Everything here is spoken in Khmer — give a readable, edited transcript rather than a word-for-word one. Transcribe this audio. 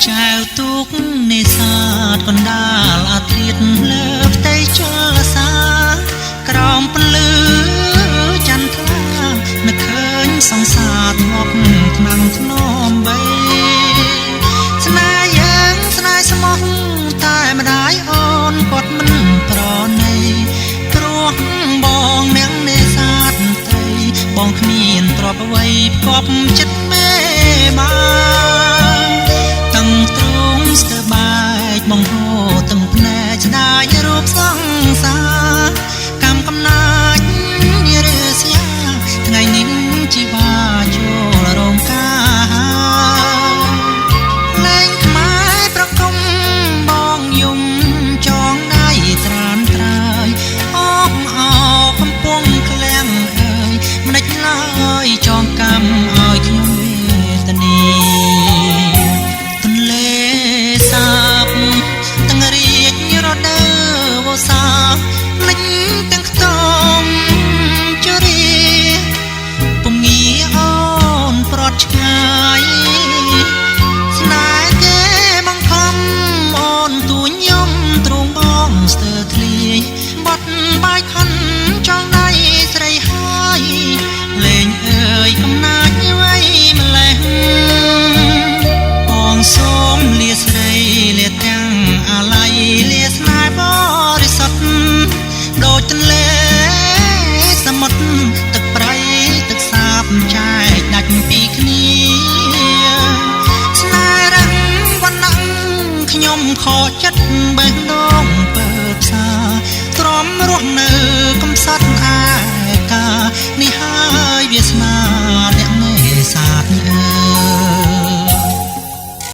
ចែវទូកនេសាទកណ្ដាលអាធិតលើផ្ទៃជលសាក្រោមពលឺចន្ទថ្លានឹកឃើញសង្សារធ្ងប់ថ្នាំធ្នមបីស្នេហ៍យើងស្នេហ៍ស្មោះតែម្ដាយអូនគាត់មិនប្រណីព្រោះបងនាងនេសាទត្រីបងគ្មានទ្រព្យអ្វីផ្គប់ចិត្តមេបានតាំងទ្រូងស្ទើបែកបងហូរទាំងភ្នែកស្ដាយរូបសង្សារកម្មកំណាចឬស្យាថ្ងៃនេះជីវ៉ាចូលរោងការលែងខ្មែរប្រគំបងយំចងដៃត្រានត្រើយអបអោកំពុងក្លាំងអើយមិនដេចឡើយចងកម្មឲ្យខ្ញុំវេទនាទន្លេសាបទាំងរាជរដូវវស្សាលិចទាំងខ្ទមជរាពុំងាអូនប្រត់ឆ្ងាយស្នេហ៍គេបង្ខំអូនទួញយំទ្រូងបងស្ទើធ្លាយបត់បាយខិនចងដៃស្រីហើយលេងអើយកំណាចໄວម្លេះបងសូមលាស្រីលាទាំងអាឡ័យលាស្នេហ៍បរិសុទ្ធដូចទន្លេសមុទ្រទឹកប្រៃទឹកសាបចែកដាច់ពីគ្នាស្នេហ៍រឹងវណ្ណៈខ្ញុំខកចិត្តបេះដូងពើផ្សាទ្រាំរស់នៅកំសត់ឯកានេះហើយវាសនាអ្នកនេសាទអើ